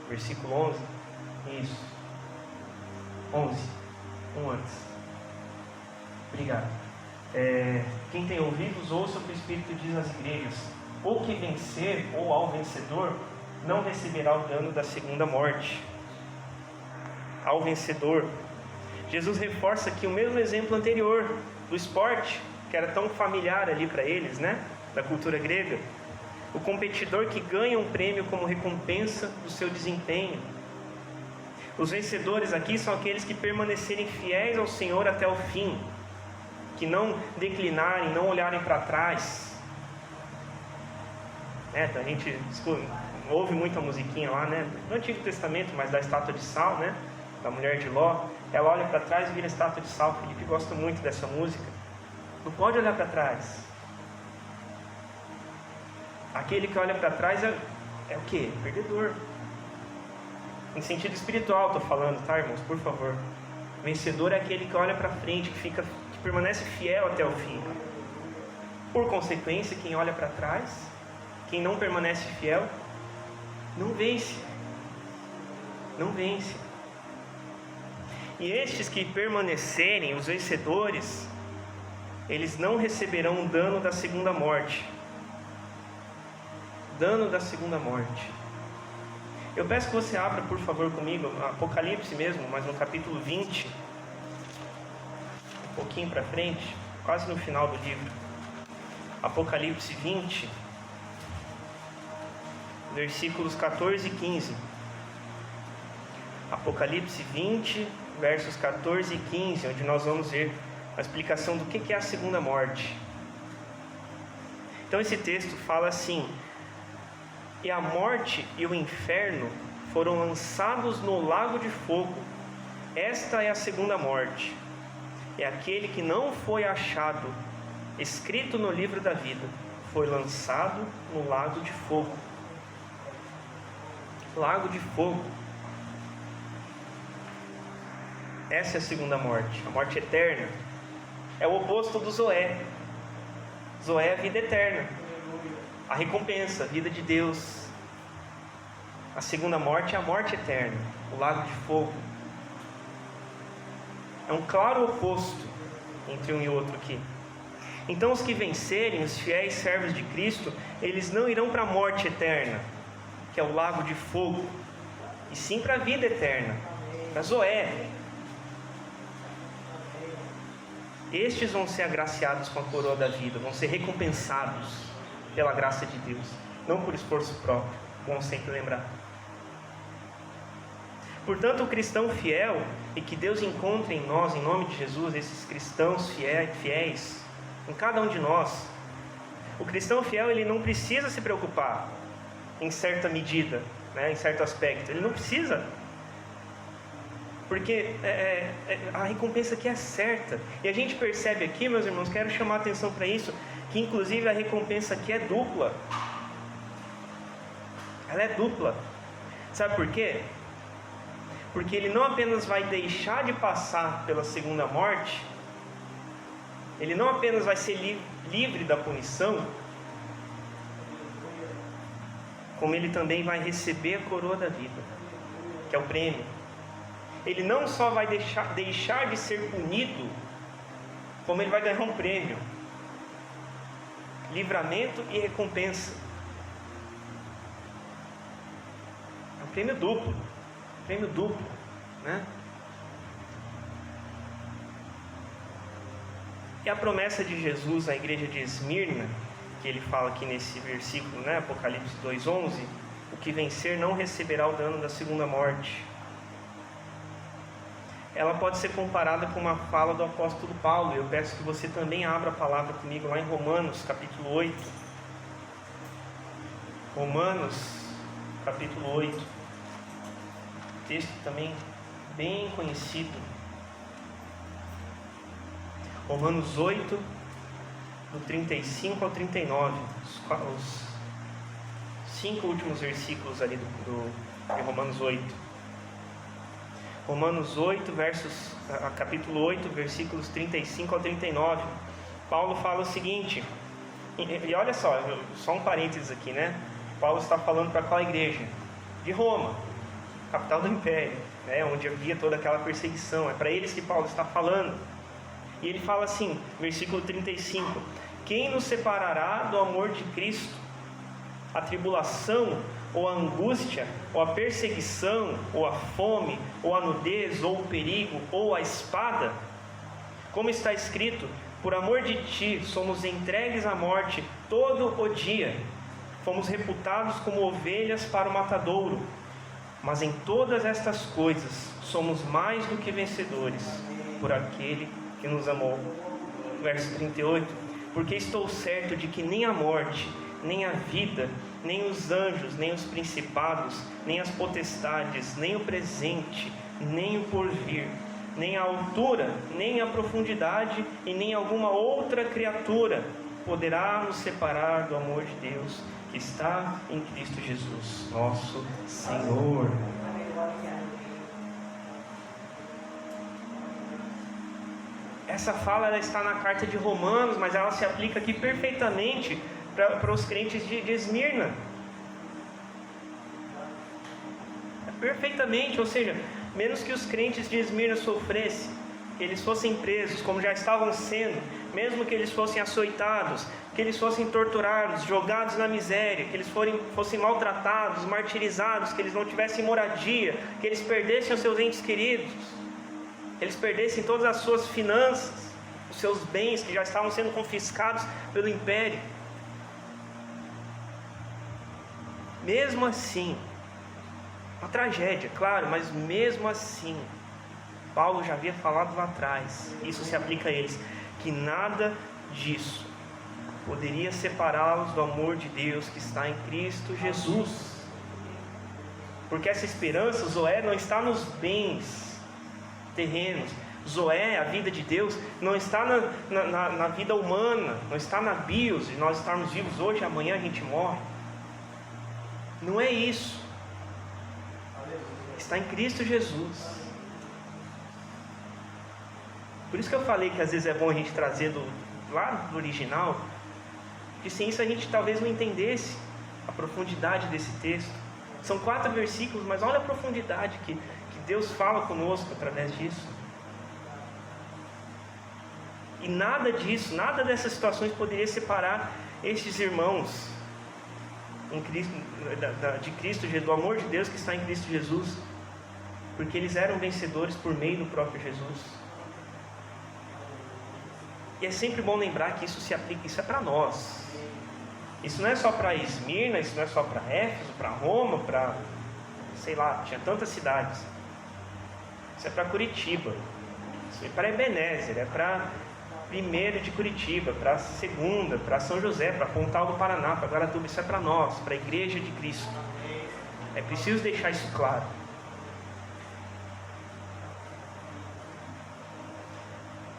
Versículo 11. Isso. 11. Um antes. Obrigado. Quem tem ouvidos, ouça o que o Espírito diz às igrejas. Ou que vencer, ou ao vencedor, não receberá o dano da segunda morte. Ao vencedor. Jesus reforça aqui o mesmo exemplo anterior do esporte, que era tão familiar ali para eles, né? Da cultura grega. O competidor que ganha um prêmio como recompensa do seu desempenho. Os vencedores aqui são aqueles que permanecerem fiéis ao Senhor até o fim, que não declinarem, não olharem para trás. A gente ouve muita musiquinha lá, né? No Antigo Testamento, mas da estátua de sal, né? Da mulher de Ló. Ela olha para trás e vira estátua de sal. Felipe gosta muito dessa música. Não pode olhar para trás. Aquele que olha para trás é o quê? Perdedor. Em sentido espiritual estou falando, tá, irmãos? Por favor. Vencedor é aquele que olha para frente, que permanece fiel até o fim. Por consequência, quem olha para trás, quem não permanece fiel, não vence. Não vence. E estes que permanecerem, os vencedores, eles não receberão o dano da segunda morte. Dano da segunda morte. Eu peço que você abra, por favor, comigo, Apocalipse mesmo, mas no capítulo 20, um pouquinho para frente, quase no final do livro. Apocalipse 20, versículos 14 e 15. Apocalipse 20, versos 14 e 15, onde nós vamos ver a explicação do que é a segunda morte. Então esse texto fala assim: e a morte e o inferno foram lançados no lago de fogo. Esta é a segunda morte. É aquele que não foi achado escrito no livro da vida, foi lançado no lago de fogo. Lago de fogo. Essa é a segunda morte, a morte eterna. É o oposto do Zoé. Zoé é a vida eterna, a recompensa, a vida de Deus. A segunda morte é a morte eterna, o lago de fogo. É um claro oposto entre um e outro aqui. Então os que vencerem, os fiéis servos de Cristo, eles não irão para a morte eterna, que é o lago de fogo, e sim para a vida eterna, para Zoé. Estes vão ser agraciados com a coroa da vida, vão ser recompensados pela graça de Deus, não por esforço próprio. Bom sempre lembrar. Portanto, o cristão fiel, e que Deus encontre em nós, em nome de Jesus, esses cristãos fiéis, em cada um de nós. O cristão fiel, ele não precisa se preocupar em certa medida, né, em certo aspecto. Ele não precisa, porque a recompensa aqui é certa. E a gente percebe aqui, meus irmãos, quero chamar a atenção para isso, que inclusive a recompensa aqui é dupla. Ela é dupla. Sabe por quê? Porque ele não apenas vai deixar de passar pela segunda morte, ele não apenas vai ser livre da punição, como ele também vai receber a coroa da vida, que é o prêmio. Ele não só vai deixar de ser punido, como ele vai ganhar um prêmio, livramento e recompensa. É um prêmio duplo, né? E a promessa de Jesus à igreja de Esmirna, que ele fala aqui nesse versículo, né? Apocalipse 2:11, o que vencer não receberá o dano da segunda morte. ela pode ser comparada com uma fala do apóstolo Paulo. Eu peço que você também abra a palavra comigo lá em Romanos, capítulo 8. Romanos, capítulo 8. Texto também bem conhecido. Romanos 8, do 35 ao 39. Os 5 últimos versículos ali de Romanos 8. Romanos 8, capítulo 8, versículos 35 ao 39. Paulo fala o seguinte, e olha só um parênteses aqui, né? Paulo está falando para qual igreja? De Roma, capital do império, né? Onde havia toda aquela perseguição. É para eles que Paulo está falando. E ele fala assim, versículo 35: quem nos separará do amor de Cristo? A tribulação, ou a angústia, ou a perseguição, ou a fome, ou a nudez, ou o perigo, ou a espada? Como está escrito: por amor de ti somos entregues à morte todo o dia, fomos reputados como ovelhas para o matadouro. Mas em todas estas coisas somos mais do que vencedores por aquele que nos amou. Verso 38: porque estou certo de que nem a morte, nem a vida, nem os anjos, nem os principados, nem as potestades, nem o presente, nem o porvir, nem a altura, nem a profundidade e nem alguma outra criatura poderá nos separar do amor de Deus que está em Cristo Jesus, nosso Senhor. Essa fala ela está na carta de Romanos, mas ela se aplica aqui perfeitamente para os crentes de Esmirna. Perfeitamente, ou seja, menos que os crentes de Esmirna sofressem, que eles fossem presos, como já estavam sendo, mesmo que eles fossem açoitados, que eles fossem torturados, jogados na miséria, que eles fossem maltratados, martirizados, que eles não tivessem moradia, que eles perdessem os seus entes queridos, que eles perdessem todas as suas finanças, os seus bens que já estavam sendo confiscados pelo império. Mesmo assim, uma tragédia, claro, mas mesmo assim, Paulo já havia falado lá atrás, isso se aplica a eles, que nada disso poderia separá-los do amor de Deus que está em Cristo Jesus. Porque essa esperança, Zoé, não está nos bens terrenos. Zoé, a vida de Deus, não está na vida humana, não está na bios, de nós estarmos vivos hoje, amanhã a gente morre. Não é isso. Está em Cristo Jesus. Por isso que eu falei que às vezes é bom a gente trazer lá do original, porque sem isso a gente talvez não entendesse a profundidade desse texto. São 4 versículos, mas olha a profundidade que Deus fala conosco através disso. E nada disso, nada dessas situações poderia separar estes irmãos em Cristo, de Cristo, do amor de Deus que está em Cristo Jesus, porque eles eram vencedores por meio do próprio Jesus. E é sempre bom lembrar que isso se aplica, isso é para nós. Isso não é só para Esmirna, isso não é só para Éfeso, para Roma, para, sei lá, tinha tantas cidades. Isso é para Curitiba, isso é para Ebenezer, é para 1º de Curitiba, para 2ª, para São José, para Pontal do Paraná, para Guaratuba. Isso é para nós, para a Igreja de Cristo. É preciso deixar isso claro.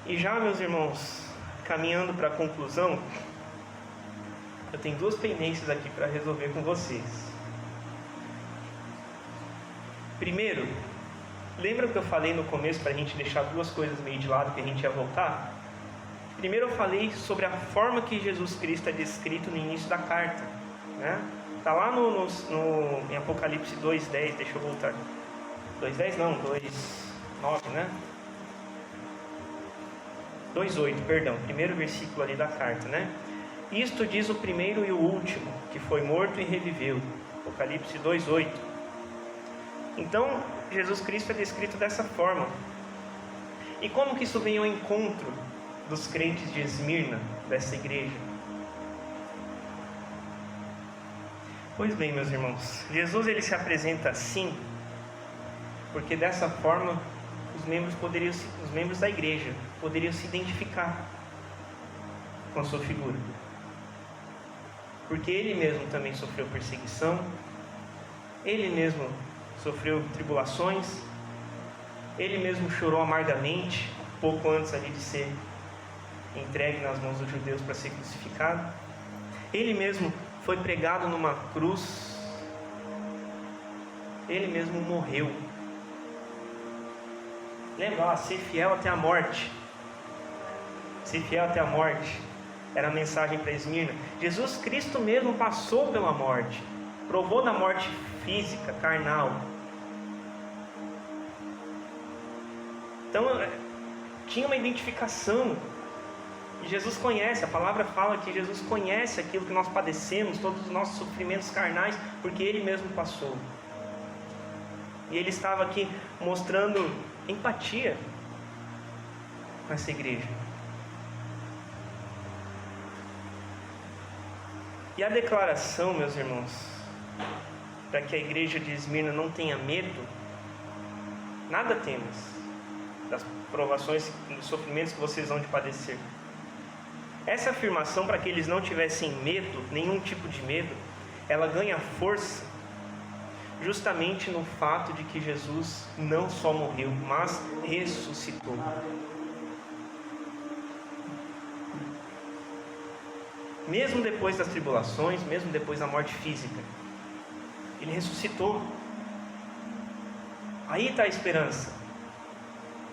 E já, meus irmãos, caminhando para a conclusão, eu tenho 2 pendências aqui para resolver com vocês. Primeiro, lembra que eu falei no começo para a gente deixar 2 coisas meio de lado que a gente ia voltar? Primeiro eu falei sobre a forma que Jesus Cristo é descrito no início da carta, né? Está lá em Apocalipse 2:10, deixa eu voltar. 2:10 não, 2:9, né? 2:8, perdão, primeiro versículo ali da carta, né? Isto diz o primeiro e o último, que foi morto e reviveu. Apocalipse 2:8. Então, Jesus Cristo é descrito dessa forma. E como que isso vem ao encontro dos crentes de Esmirna, dessa igreja? Pois bem, meus irmãos, Jesus ele se apresenta assim, porque dessa forma os membros da igreja poderiam se identificar com a sua figura. Porque ele mesmo também sofreu perseguição, ele mesmo sofreu tribulações, ele mesmo chorou amargamente, pouco antes ali de ser entregue nas mãos dos judeus para ser crucificado. Ele mesmo foi pregado numa cruz, ele mesmo morreu. Lembra, ser fiel até a morte. Ser fiel até a morte era a mensagem para Esmirna. Jesus Cristo mesmo passou pela morte, provou da morte física, carnal. Então tinha uma identificação. E Jesus conhece, a palavra fala que Jesus conhece aquilo que nós padecemos, todos os nossos sofrimentos carnais, porque Ele mesmo passou. E Ele estava aqui mostrando empatia com essa igreja. E a declaração, meus irmãos, para que a igreja de Esmirna não tenha medo, nada temas das provações e dos sofrimentos que vocês vão de padecer. Essa afirmação, para que eles não tivessem medo, nenhum tipo de medo, ela ganha força justamente no fato de que Jesus não só morreu, mas ressuscitou. Mesmo depois das tribulações, mesmo depois da morte física, Ele ressuscitou. Aí está a esperança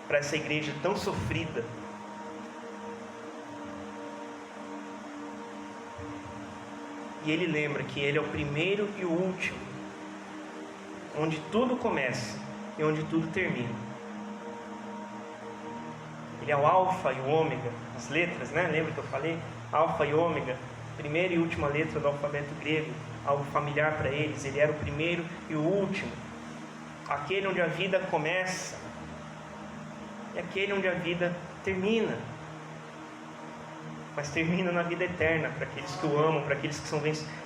para essa igreja tão sofrida. E Ele lembra que Ele é o primeiro e o último, onde tudo começa e onde tudo termina. Ele é o alfa e o ômega, as letras, né? Lembra que eu falei? Alfa e ômega, primeira e última letra do alfabeto grego, algo familiar para eles. Ele era o primeiro e o último, aquele onde a vida começa e aquele onde a vida termina, mas termina na vida eterna, para aqueles que o amam, para aqueles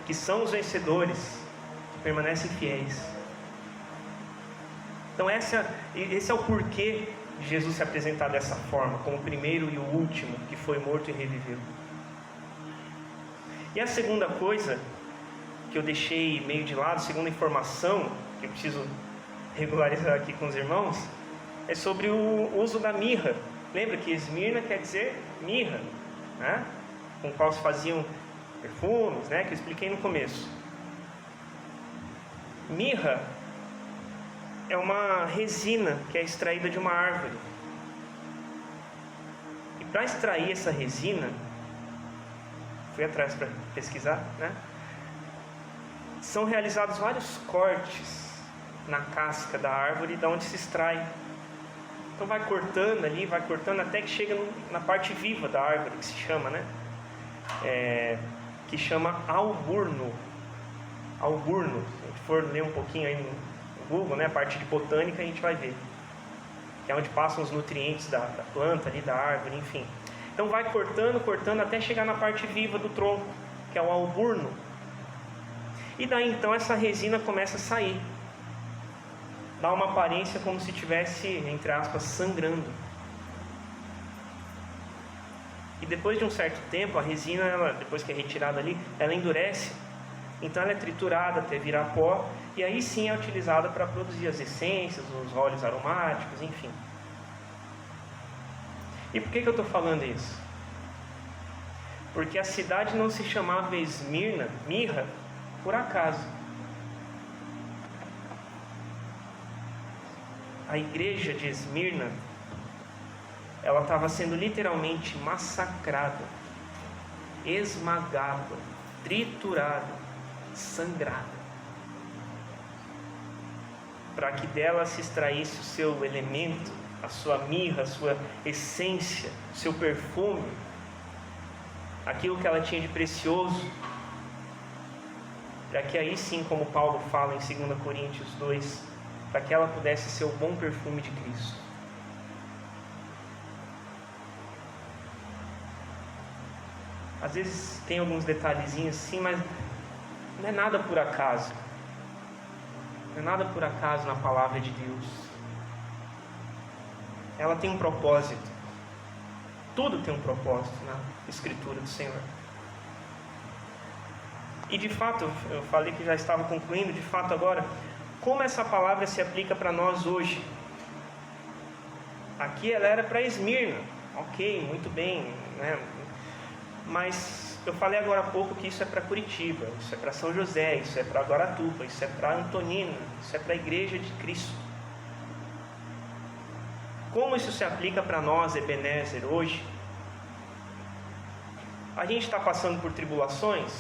que são os vencedores, que permanecem fiéis. Então esse é o porquê de Jesus se apresentar dessa forma, como o primeiro e o último, que foi morto e reviveu. E a segunda coisa que eu deixei meio de lado, segunda informação que eu preciso regularizar aqui com os irmãos, é sobre o uso da mirra. Lembra que Esmirna quer dizer mirra, né? Com qual se faziam perfumes, né? Que eu expliquei no começo. Mirra é uma resina que é extraída de uma árvore. E para extrair essa resina, fui atrás para pesquisar, né? São realizados vários cortes na casca da árvore, da onde se extrai. Então vai cortando ali, vai cortando até que chega na parte viva da árvore, que se chama, né? Que chama alburno. Alburno. Se a gente for ler um pouquinho aí no Google, né? A parte de botânica, a gente vai ver. Que é onde passam os nutrientes da planta ali, da árvore, enfim. Então vai cortando até chegar na parte viva do tronco, que é o alburno. E daí então essa resina começa a sair. Dá uma aparência como se estivesse, entre aspas, sangrando. E depois de um certo tempo, a resina, depois que é retirada ali, ela endurece. Então ela é triturada até virar pó, e aí sim é utilizada para produzir as essências, os óleos aromáticos, enfim. E por que eu estou falando isso? Porque a cidade não se chamava Esmirna, Mirra, por acaso. A igreja de Esmirna, ela estava sendo literalmente massacrada, esmagada, triturada, sangrada, para que dela se extraísse o seu elemento, a sua mirra, a sua essência, o seu perfume, aquilo que ela tinha de precioso, para que aí sim, como Paulo fala em 2 Coríntios 2, para que ela pudesse ser o bom perfume de Cristo. Às vezes tem alguns detalhezinhos assim, mas não é nada por acaso. Não é nada por acaso na palavra de Deus. ela tem um propósito. Tudo tem um propósito na Escritura do Senhor. E de fato, eu falei que já estava concluindo, de fato agora, como essa palavra se aplica para nós hoje? Aqui ela era para Esmirna, ok, muito bem, né? Mas eu falei agora há pouco que isso é para Curitiba, isso é para São José, isso é para Guaratuba, isso é para Antonina, isso é para a Igreja de Cristo. Como isso se aplica para nós, Ebenezer, hoje? A gente está passando por tribulações,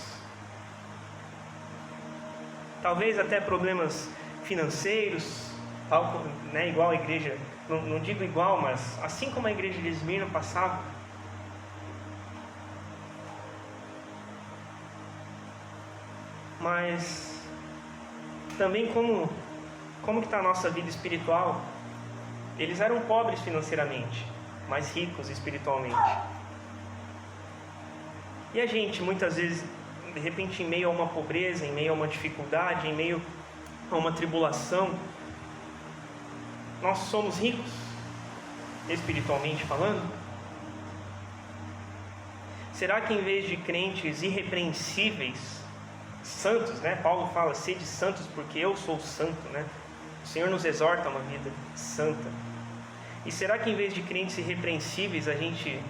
talvez até problemas financeiros, tal, né, igual a igreja, não digo igual, mas assim como a igreja de Esmirna passava. Mas também como que está a nossa vida espiritual? Eles eram pobres financeiramente, mas ricos espiritualmente. E a gente, muitas vezes, de repente, em meio a uma pobreza, em meio a uma dificuldade, em meio a uma tribulação, nós somos ricos, espiritualmente falando? Será que em vez de crentes irrepreensíveis, santos, né? Paulo fala, sede santos porque eu sou santo, né? O Senhor nos exorta a uma vida santa. E será que em vez de crentes irrepreensíveis, a gente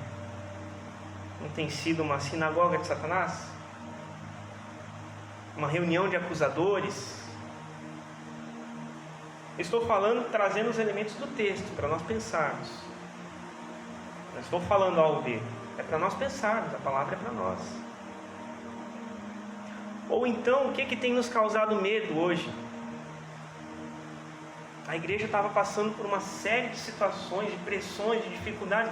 não tem sido uma sinagoga de Satanás? Uma reunião de acusadores? Estou falando, trazendo os elementos do texto, para nós pensarmos. Não estou falando algo dele, é para nós pensarmos, a palavra é para nós. Ou então, o que tem nos causado medo hoje? A igreja estava passando por uma série de situações, de pressões, de dificuldades,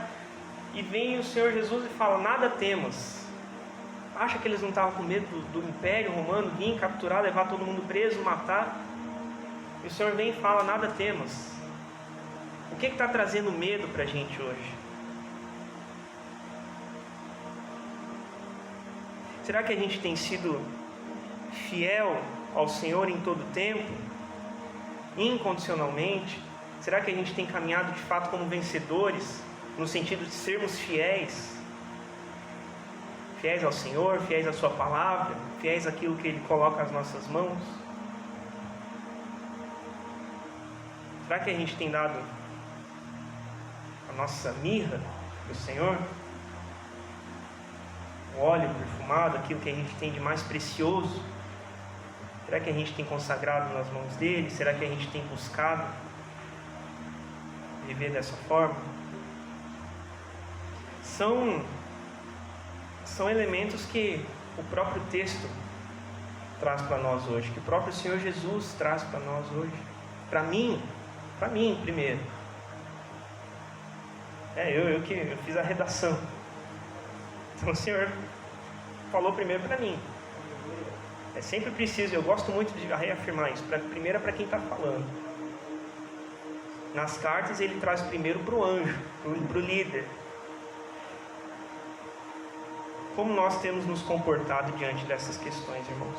e vem o Senhor Jesus e fala, nada temas. Acha que eles não estavam com medo do Império Romano vir, capturar, levar todo mundo preso, matar? E o Senhor vem e fala, nada temas. O que está trazendo medo para a gente hoje? Será que a gente tem sido fiel ao Senhor em todo o tempo? Incondicionalmente? Será que a gente tem caminhado de fato como vencedores, no sentido de sermos fiéis? Fiéis ao Senhor, fiéis à sua palavra, fiéis àquilo que Ele coloca às nossas mãos? Será que a gente tem dado a nossa mirra para o Senhor? O óleo perfumado, aquilo que a gente tem de mais precioso? Será que a gente tem consagrado nas mãos dele? Será que a gente tem buscado viver dessa forma? São elementos que o próprio texto traz para nós hoje, que o próprio Senhor Jesus traz para nós hoje. Para mim primeiro. Eu fiz a redação. Então o Senhor falou primeiro para mim. É sempre preciso, eu gosto muito de reafirmar isso, primeiro para quem está falando. Nas cartas ele traz primeiro para o anjo, para o líder. Como nós temos nos comportado diante dessas questões, irmãos?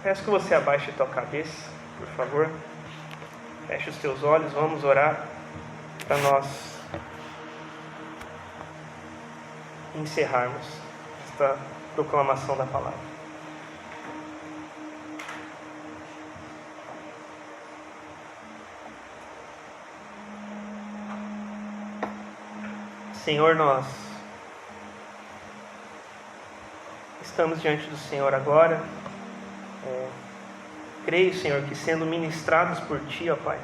Peço que você abaixe a tua cabeça, por favor. Feche os teus olhos, vamos orar para nós encerrarmos esta proclamação da palavra. Senhor, nós estamos diante do Senhor agora. Creio, Senhor, que sendo ministrados por Ti, ó Pai,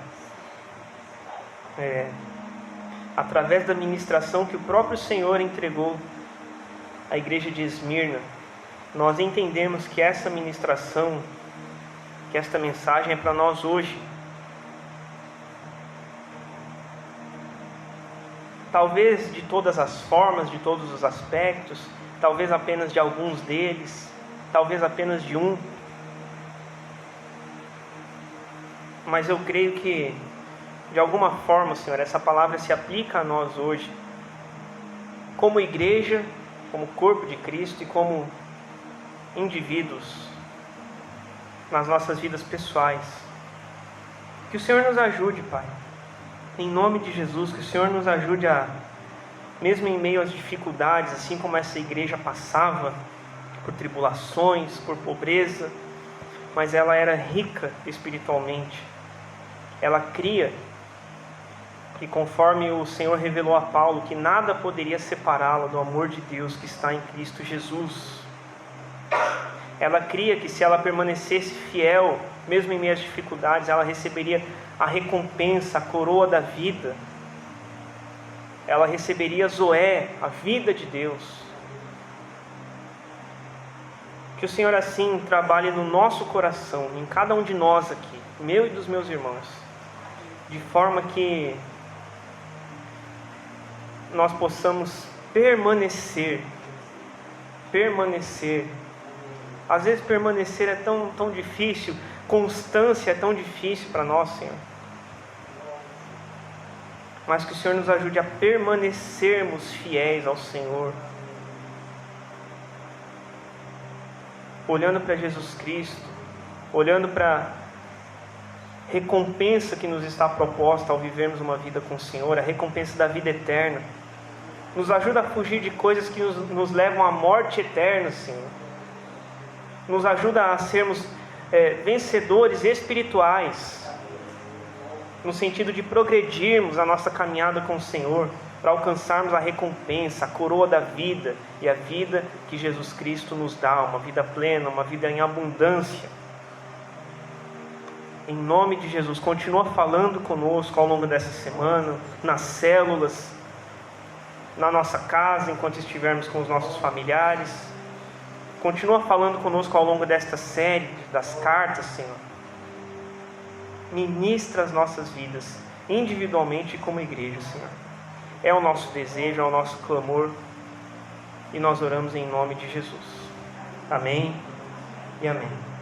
através da ministração que o próprio Senhor entregou à igreja de Esmirna, nós entendemos que essa ministração, que esta mensagem é para nós hoje. Talvez de todas as formas, de todos os aspectos, talvez apenas de alguns deles, talvez apenas de um. Mas eu creio que, de alguma forma, Senhor, essa palavra se aplica a nós hoje, como igreja, como corpo de Cristo e como indivíduos, nas nossas vidas pessoais. Que o Senhor nos ajude, Pai. Em nome de Jesus, que o Senhor nos ajude a, mesmo em meio às dificuldades, assim como essa igreja passava por tribulações, por pobreza, mas ela era rica espiritualmente. Ela cria que, conforme o Senhor revelou a Paulo, que nada poderia separá-la do amor de Deus que está em Cristo Jesus. Ela cria que, se ela permanecesse fiel, mesmo em meio às dificuldades, ela receberia a recompensa, a coroa da vida. Ela receberia Zoé, a vida de Deus. Que o Senhor assim trabalhe no nosso coração, em cada um de nós aqui, meu e dos meus irmãos, de forma que nós possamos permanecer. Às vezes permanecer é tão difícil, constância é tão difícil para nós, Senhor. Mas que o Senhor nos ajude a permanecermos fiéis ao Senhor, olhando para Jesus Cristo, olhando para a recompensa que nos está proposta ao vivermos uma vida com o Senhor, a recompensa da vida eterna. Nos ajuda a fugir de coisas que nos levam à morte eterna, Senhor. Nos ajuda a sermos vencedores espirituais, no sentido de progredirmos a nossa caminhada com o Senhor, para alcançarmos a recompensa, a coroa da vida, e a vida que Jesus Cristo nos dá, uma vida plena, uma vida em abundância. Em nome de Jesus, continua falando conosco ao longo dessa semana, nas células, na nossa casa, enquanto estivermos com os nossos familiares. Continua falando conosco ao longo desta série das cartas, Senhor. Ministra as nossas vidas, individualmente e como igreja, Senhor. É o nosso desejo, é o nosso clamor, e nós oramos em nome de Jesus. Amém e amém.